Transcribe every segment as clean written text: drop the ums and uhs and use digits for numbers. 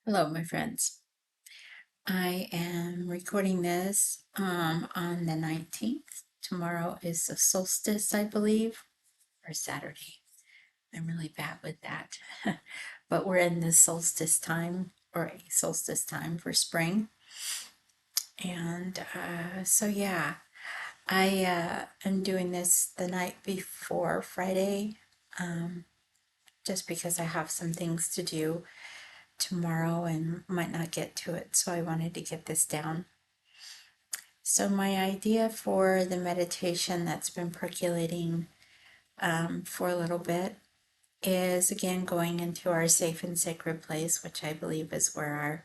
Hello, my friends. I am recording this on the 19th. Tomorrow is the solstice, I believe, or Saturday. I'm really bad with that. But we're in the solstice time, or a solstice time for spring. And yeah, I am doing this the night before Friday, just because I have some things to do tomorrow and might not get to it. So I wanted to get this down. So, my idea for the meditation that's been percolating for a little bit is again going into our safe and sacred place, which I believe is where our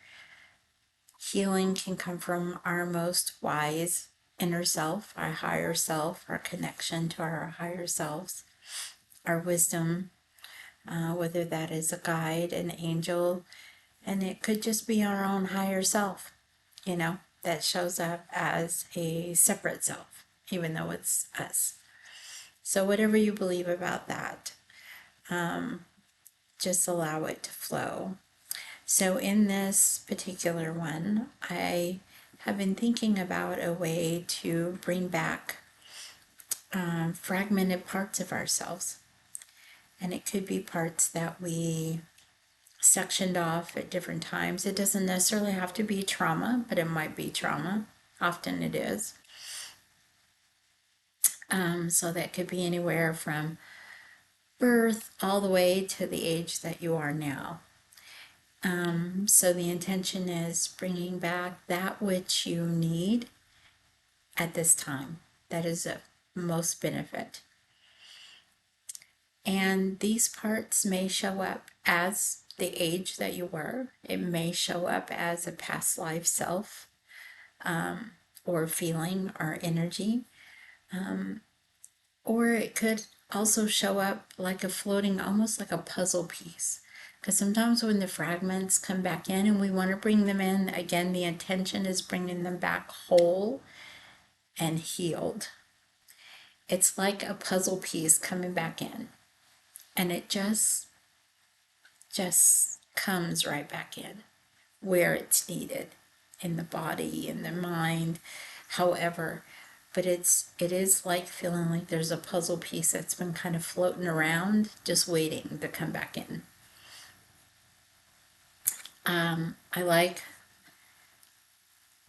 healing can come from, our most wise inner self, our higher self, our connection to our higher selves, our wisdom, whether that is a guide, an angel, and it could just be our own higher self, that shows up as a separate self, even though it's us. So, whatever you believe about that, just allow it to flow. So, in this particular one, I have been thinking about a way to bring back fragmented parts of ourselves. And it could be parts that we sectioned off at different times. It doesn't necessarily have to be trauma, but it might be trauma. Often it is. So that could be anywhere from birth all the way to the age that you are now. So the intention is bringing back that which you need at this time. That is of most benefit. And these parts may show up as the age that you were. It may show up as a past life self, or feeling or energy. Or it could also show up like a floating, almost like a puzzle piece. Because sometimes when the fragments come back in and we want to bring them in, again, the intention is bringing them back whole and healed. It's like a puzzle piece coming back in, and it just comes right back in where it's needed, in the body, in the mind, however. But it is like feeling like there's a puzzle piece that's been kind of floating around, just waiting to come back in. I like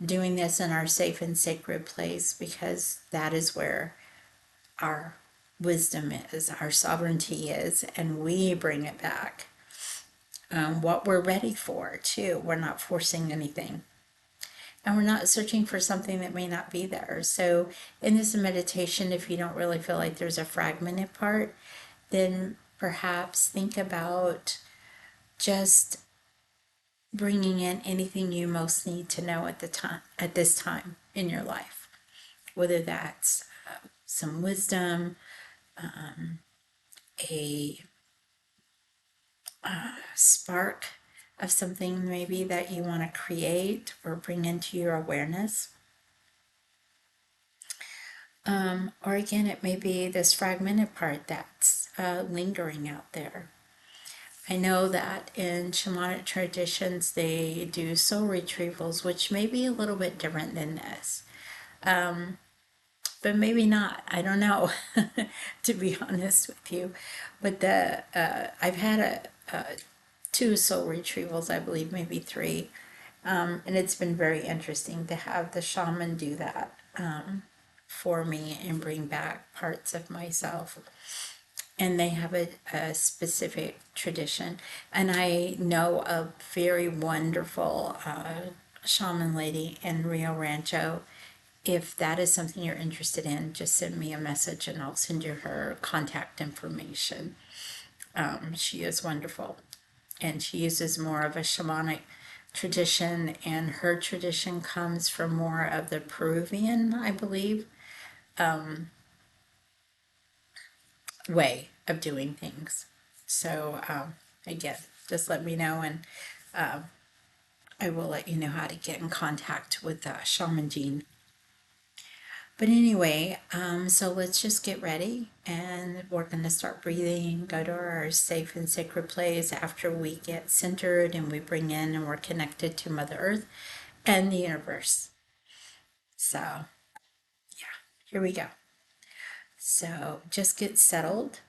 doing this in our safe and sacred place because that is where our wisdom is, our sovereignty is, and we bring it back. What we're ready for, too. We're not forcing anything. And we're not searching for something that may not be there. So, in this meditation, if you don't really feel like there's a fragmented part, then perhaps think about just bringing in anything you most need to know at this time in your life, whether that's some wisdom, a spark of something maybe that you want to create or bring into your awareness. Or again, it may be this fragmented part that's lingering out there. I know that in shamanic traditions they do soul retrievals, which may be a little bit different than this. But maybe not. I don't know, to be honest with you. But I've had two soul retrievals, I believe, maybe three, and it's been very interesting to have the shaman do that for me and bring back parts of myself. And they have a specific tradition. And I know a very wonderful shaman lady in Rio Rancho. If that is something you're interested in, just send me a message and I'll send you her contact information. She is wonderful. And she uses more of a shamanic tradition, and her tradition comes from more of the Peruvian, I believe, way of doing things. So, again, just let me know, and I will let you know how to get in contact with Shaman Jean. But anyway, so let's just get ready and we're going to start breathing, go to our safe and sacred place after we get centered and we bring in and we're connected to Mother Earth and the universe. So, yeah, here we go. So, just get settled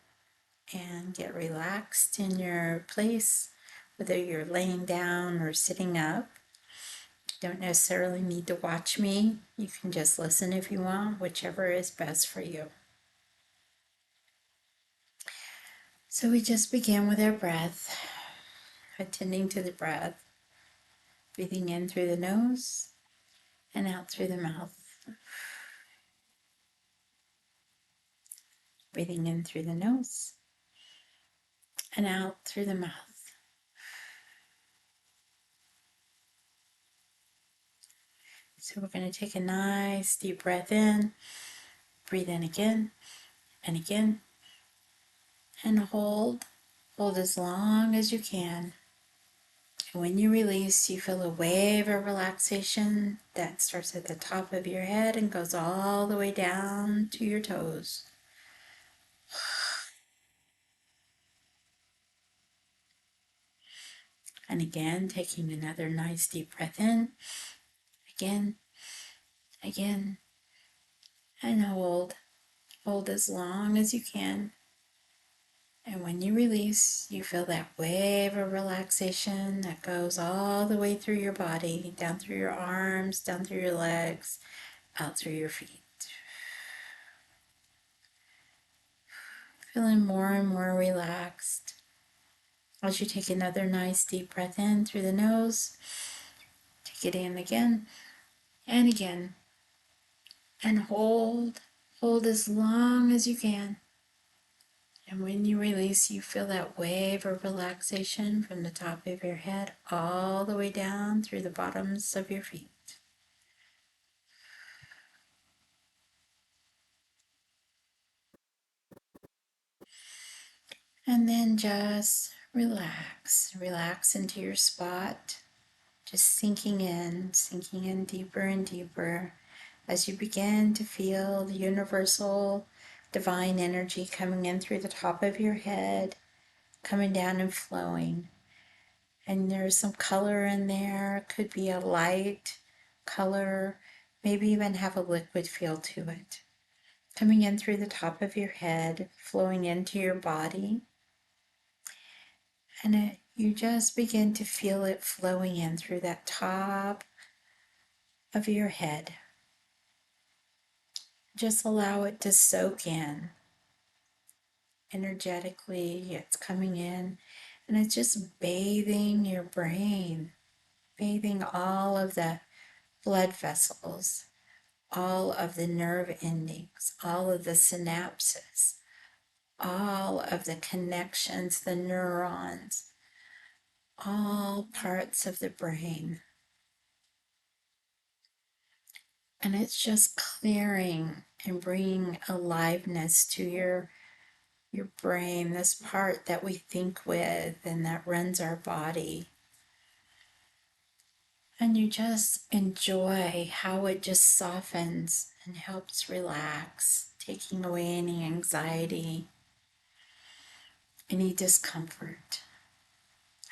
and get relaxed in your place, whether you're laying down or sitting up. Don't necessarily need to watch me. You can just listen if you want, whichever is best for you. So we just began with our breath, attending to the breath, breathing in through the nose and out through the mouth. Breathing in through the nose and out through the mouth. So we're going to take a nice deep breath in, breathe in again and again, and hold. Hold as long as you can. And when you release, you feel a wave of relaxation that starts at the top of your head and goes all the way down to your toes. And again, taking another nice deep breath in, again, again, and hold. Hold as long as you can. And when you release, you feel that wave of relaxation that goes all the way through your body, down through your arms, down through your legs, out through your feet. Feeling more and more relaxed. As you take another nice deep breath in through the nose, take it in again and again, and hold. Hold as long as you can. And when you release, you feel that wave of relaxation from the top of your head all the way down through the bottoms of your feet. And then just relax. Relax into your spot. Just sinking in deeper and deeper as you begin to feel the universal divine energy coming in through the top of your head, coming down and flowing. And there's some color in there. Could be a light color, maybe even have a liquid feel to it. Coming in through the top of your head, flowing into your body. And you just begin to feel it flowing in through that top of your head. Just allow it to soak in. Energetically, it's coming in and it's just bathing your brain, bathing all of the blood vessels, all of the nerve endings, all of the synapses, all of the connections, the neurons, all parts of the brain. And it's just clearing and bringing aliveness to your brain, this part that we think with and that runs our body. And you just enjoy how it just softens and helps relax, taking away any anxiety, any discomfort.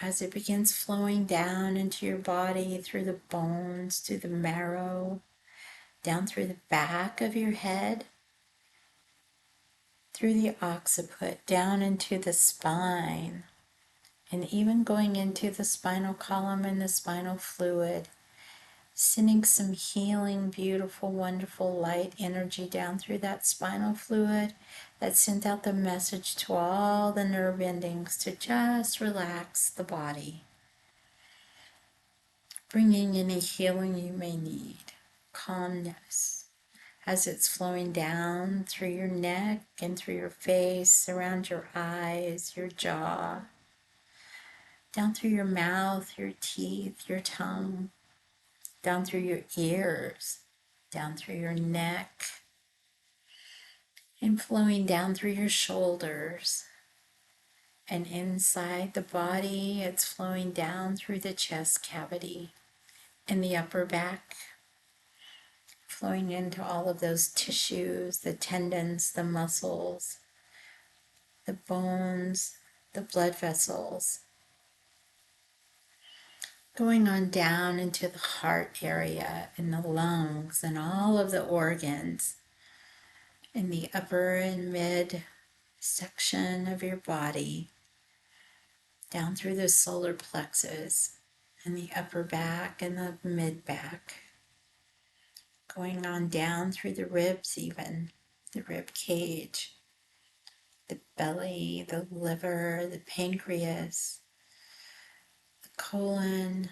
As it begins flowing down into your body, through the bones, through the marrow, down through the back of your head, through the occiput, down into the spine, and even going into the spinal column and the spinal fluid, sending some healing, beautiful, wonderful light energy down through that spinal fluid that sent out the message to all the nerve endings to just relax the body, bringing any healing you may need, calmness, as it's flowing down through your neck and through your face, around your eyes, your jaw, down through your mouth, your teeth, your tongue, down through your ears, down through your neck, and flowing down through your shoulders. And inside the body, it's flowing down through the chest cavity and the upper back, flowing into all of those tissues, the tendons, the muscles, the bones, the blood vessels, going on down into the heart area and the lungs and all of the organs in the upper and mid section of your body, down through the solar plexus and the upper back and the mid back, going on down through the ribs, even the rib cage, the belly, the liver, the pancreas, the colon,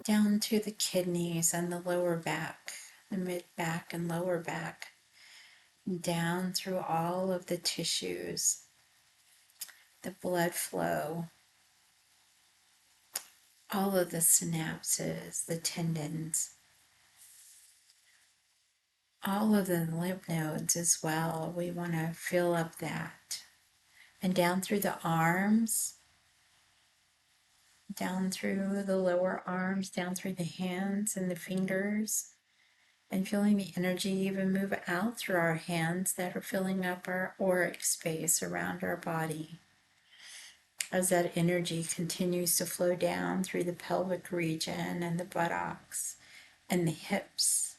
down to the kidneys and the lower back, the mid back and lower back, down through all of the tissues, the blood flow, all of the synapses, the tendons, all of the lymph nodes as well. We want to fill up that. And down through the arms, down through the lower arms, down through the hands and the fingers, and feeling the energy even move out through our hands that are filling up our auric space around our body. As that energy continues to flow down through the pelvic region and the buttocks and the hips,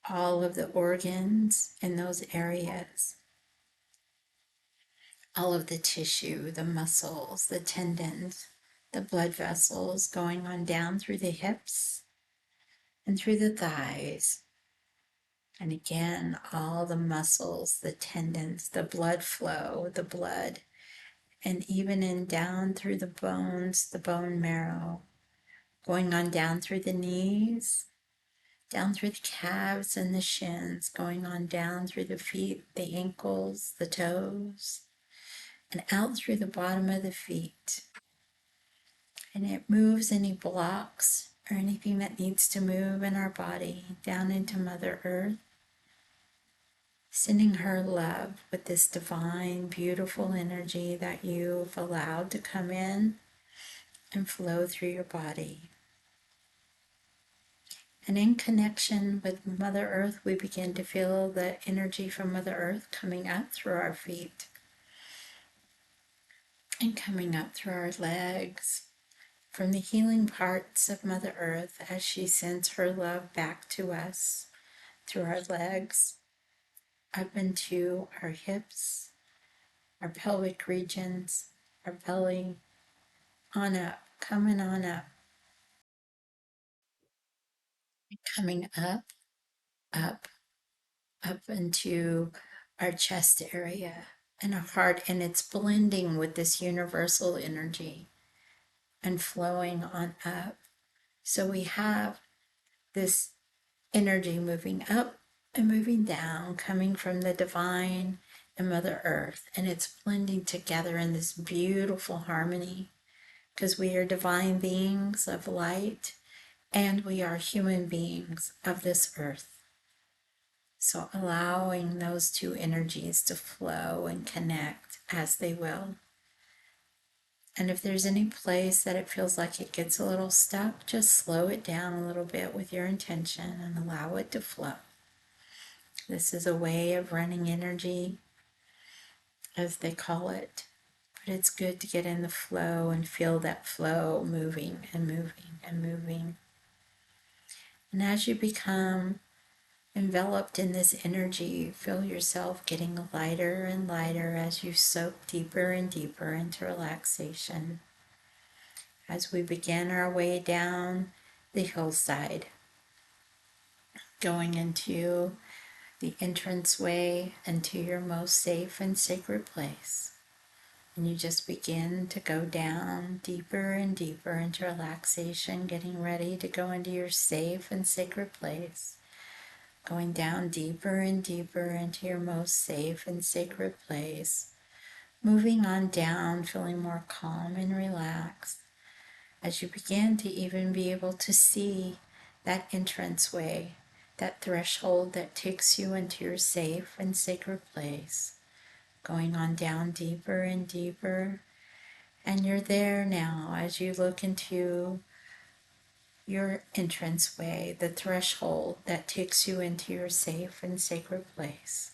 all of the organs in those areas, all of the tissue, the muscles, the tendons, the blood vessels going on down through the hips and through the thighs. And again, all the muscles, the tendons, the blood flow, the blood, and even in down through the bones, the bone marrow, going on down through the knees, down through the calves and the shins, going on down through the feet, the ankles, the toes, and out through the bottom of the feet. And it moves any blocks or anything that needs to move in our body down into Mother Earth, sending her love with this divine, beautiful energy that you've allowed to come in and flow through your body. And in connection with Mother Earth, we begin to feel the energy from Mother Earth coming up through our feet and coming up through our legs, from the healing parts of Mother Earth as she sends her love back to us through our legs, up into our hips, our pelvic regions, our belly, on up, coming on up, coming up, up, up into our chest area and our heart, and it's blending with this universal energy and flowing on up. So we have this energy moving up and moving down, coming from the divine and Mother Earth, and it's blending together in this beautiful harmony because we are divine beings of light and we are human beings of this earth. So allowing those two energies to flow and connect as they will. And if there's any place that it feels like it gets a little stuck, just slow it down a little bit with your intention and allow it to flow. This is a way of running energy, as they call it. But it's good to get in the flow and feel that flow moving and moving and moving. And as you become enveloped in this energy, feel yourself getting lighter and lighter as you soak deeper and deeper into relaxation. As we begin our way down the hillside, going into the entranceway into your most safe and sacred place. And you just begin to go down deeper and deeper into relaxation, getting ready to go into your safe and sacred place. Going down deeper and deeper into your most safe and sacred place. Moving on down, feeling more calm and relaxed. As you begin to even be able to see that entranceway, that threshold that takes you into your safe and sacred place. Going on down deeper and deeper. And you're there now as you look into your entranceway, the threshold that takes you into your safe and sacred place.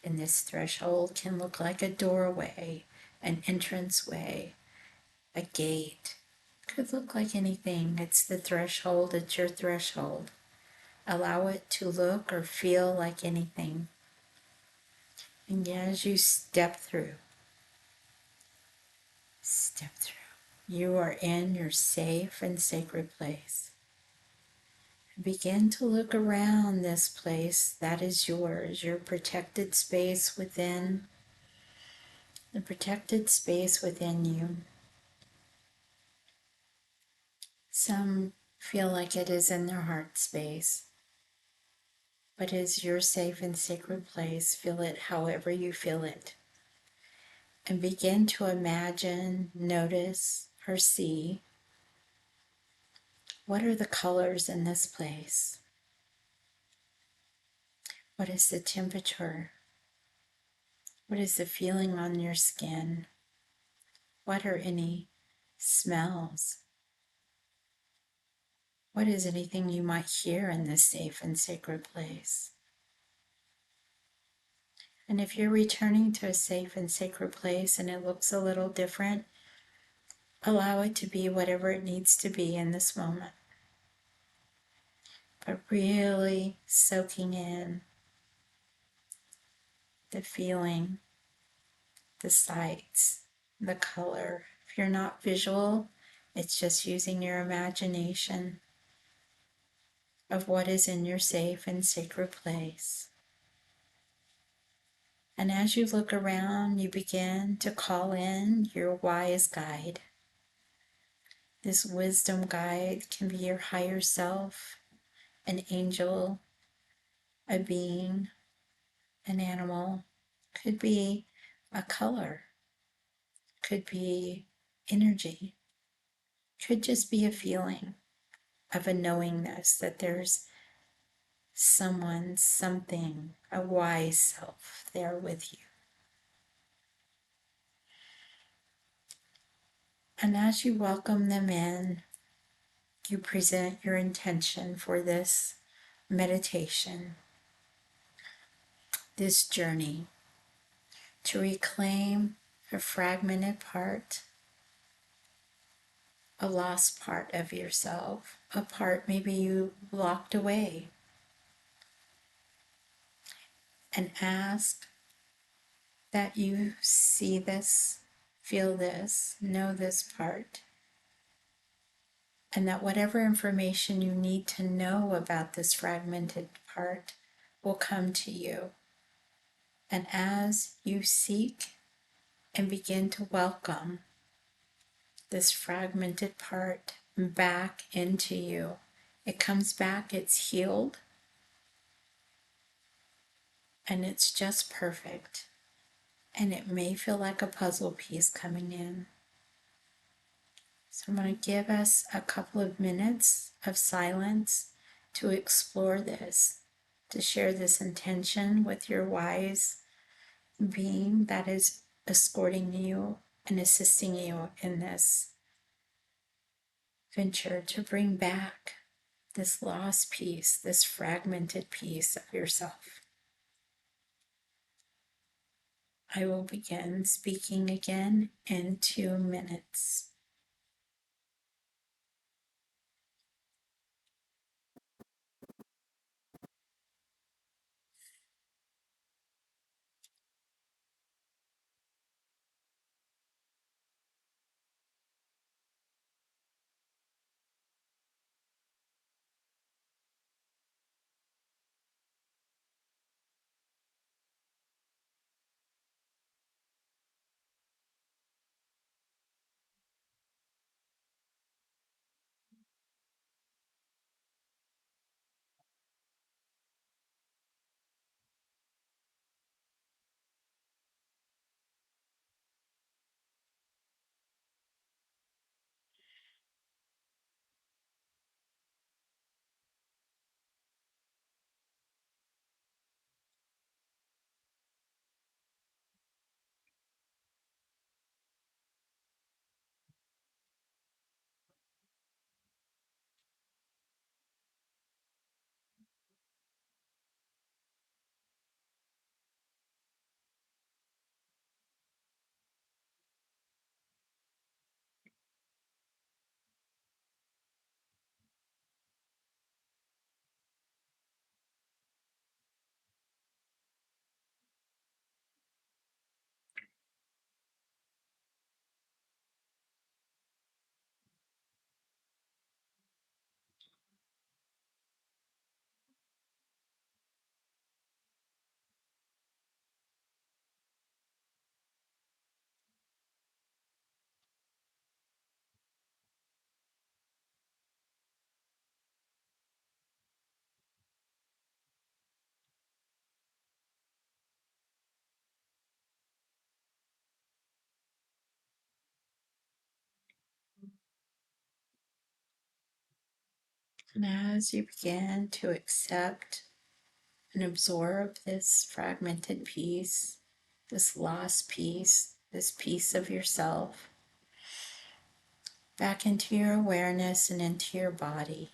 And this threshold can look like a doorway, an entranceway, a gate. Could look like anything. It's the threshold, it's your threshold. Allow it to look or feel like anything. And as you step through, you are in your safe and sacred place. Begin to look around this place that is yours, your protected space within, the protected space within you. Some feel like it is in their heart space, but it is your safe and sacred place. Feel it however you feel it. And begin to imagine, notice, or see what are the colors in this place? What is the temperature? What is the feeling on your skin? What are any smells? What is anything you might hear in this safe and sacred place? And if you're returning to a safe and sacred place and it looks a little different, allow it to be whatever it needs to be in this moment. But really soaking in the feeling, the sights, the color. If you're not visual, it's just using your imagination of what is in your safe and sacred place. And as you look around, you begin to call in your wise guide. This wisdom guide can be your higher self, an angel, a being, an animal, could be a color, could be energy, could just be a feeling of a knowingness that there's someone, something, a wise self there with you. And as you welcome them in, you present your intention for this meditation, this journey to reclaim a fragmented part, a lost part of yourself, a part maybe you locked away, and ask that you see this, feel this, know this part, and that whatever information you need to know about this fragmented part will come to you. And as you seek and begin to welcome this fragmented part back into you, it comes back, it's healed, and it's just perfect. And it may feel like a puzzle piece coming in. So I'm going to give us a couple of minutes of silence to explore this, to share this intention with your wise being that is escorting you and assisting you in this venture to bring back this lost piece, this fragmented piece of yourself. I will begin speaking again in 2 minutes. And as you begin to accept and absorb this fragmented piece, this lost piece, this piece of yourself, back into your awareness and into your body,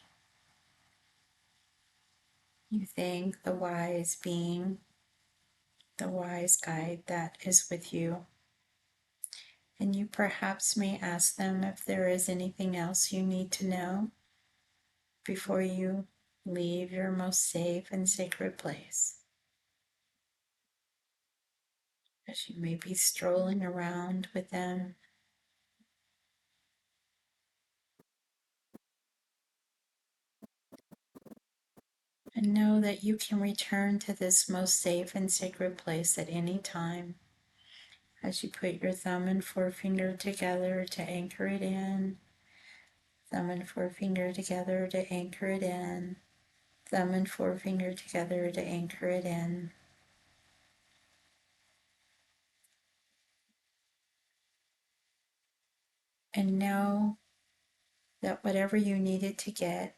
you thank the wise being, the wise guide that is with you. And you perhaps may ask them if there is anything else you need to know before you leave your most safe and sacred place. As you may be strolling around with them, and know that you can return to this most safe and sacred place at any time. As you put your thumb and forefinger together to anchor it in, thumb and forefinger together to anchor it in, thumb and forefinger together to anchor it in. And know that whatever you needed to get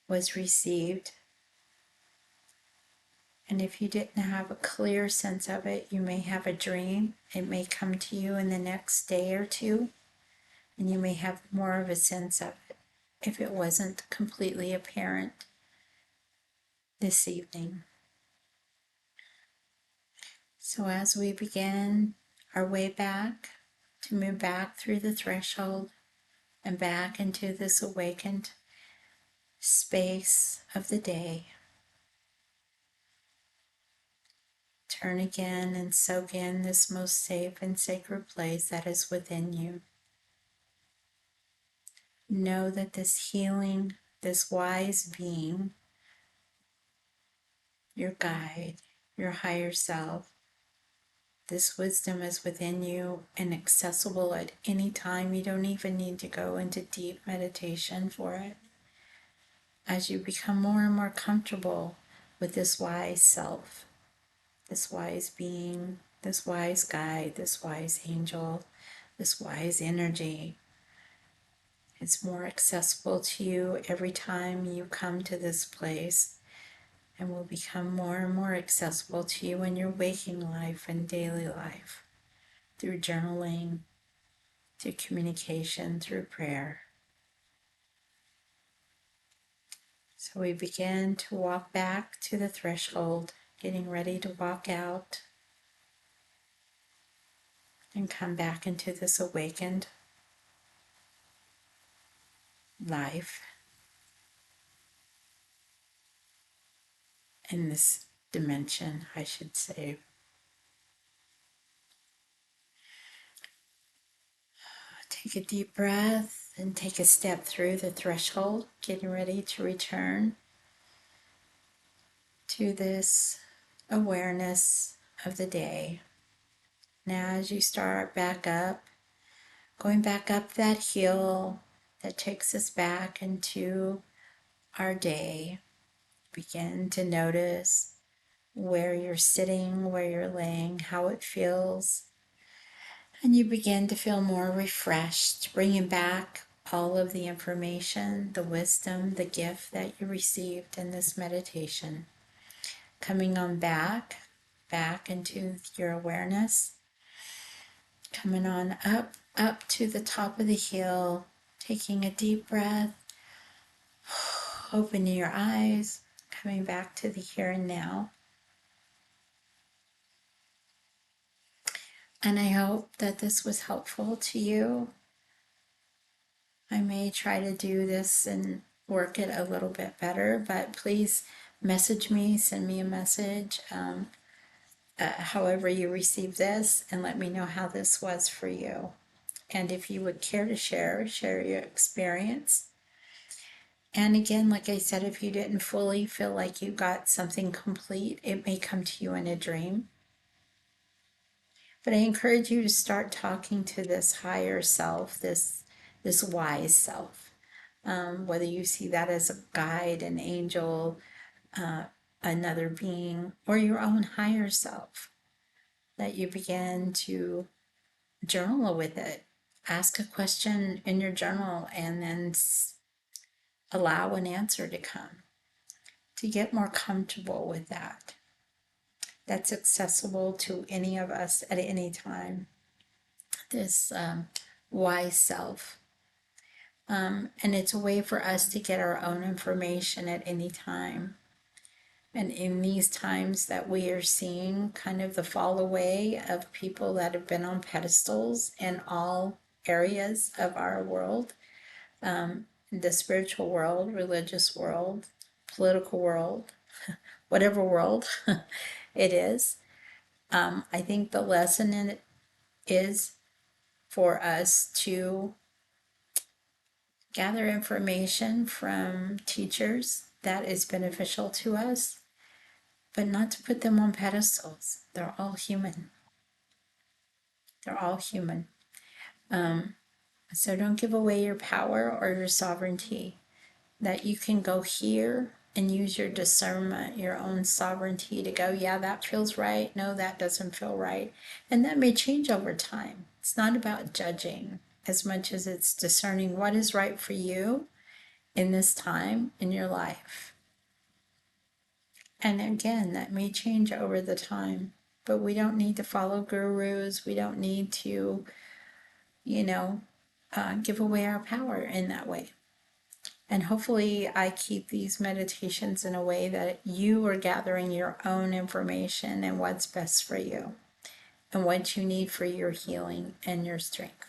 was received. And if you didn't have a clear sense of it, you may have a dream. It may come to you in the next day or two, and you may have more of a sense of it if it wasn't completely apparent this evening. So as we begin our way back, to move back through the threshold and back into this awakened space of the day, turn again and soak in this most safe and sacred place that is within you. Know that this healing, this wise being, your guide, your higher self, this wisdom is within you and accessible at any time. You don't even need to go into deep meditation for it. As you become more and more comfortable with this wise self, this wise being, this wise guide, this wise angel, this wise energy, it's more accessible to you every time you come to this place, and will become more and more accessible to you in your waking life and daily life, through journaling, through communication, through prayer. So we begin to walk back to the threshold, getting ready to walk out and come back into this awakened life in this dimension, I should say. Take a deep breath and take a step through the threshold, getting ready to return to this awareness of the day. Now, as you start back up, going back up that hill that takes us back into our day, begin to notice where you're sitting, where you're laying, how it feels. And you begin to feel more refreshed, bringing back all of the information, the wisdom, the gift that you received in this meditation. Coming on back into your awareness. Coming on up to the top of the hill, taking a deep breath, opening your eyes, coming back to the here and now. And I hope that this was helpful to you. I may try to do this and work it a little bit better, but please message me, send me a message, however you receive this, and let me know how this was for you. And if you would care to share your experience. And again, like I said, if you didn't fully feel like you got something complete, it may come to you in a dream. But I encourage you to start talking to this higher self, this wise self. Whether you see that as a guide, an angel, another being, or your own higher self, that you begin to journal with it. Ask a question in your journal and then allow an answer to come, to get more comfortable with that. That's accessible to any of us at any time. This wise self. And it's a way for us to get our own information at any time. And in these times that we are seeing kind of the fall away of people that have been on pedestals in all areas of our world, the spiritual world, religious world, political world, whatever world it is, I think the lesson in it is for us to gather information from teachers that is beneficial to us, but not to put them on pedestals. They're all human. They're all human. So don't give away your power or your sovereignty. That you can go here and use your discernment, your own sovereignty to go, yeah, that feels right. No, that doesn't feel right. And that may change over time. It's not about judging as much as it's discerning what is right for you in this time in your life. And again, that may change over the time, but we don't need to follow gurus. We don't need to, give away our power in that way. And hopefully, I keep these meditations in a way that you are gathering your own information and what's best for you and what you need for your healing and your strength.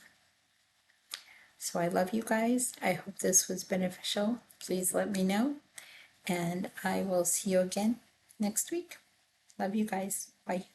So I love you guys. I hope this was beneficial. Please let me know. And I will see you again next week. Love you guys. Bye.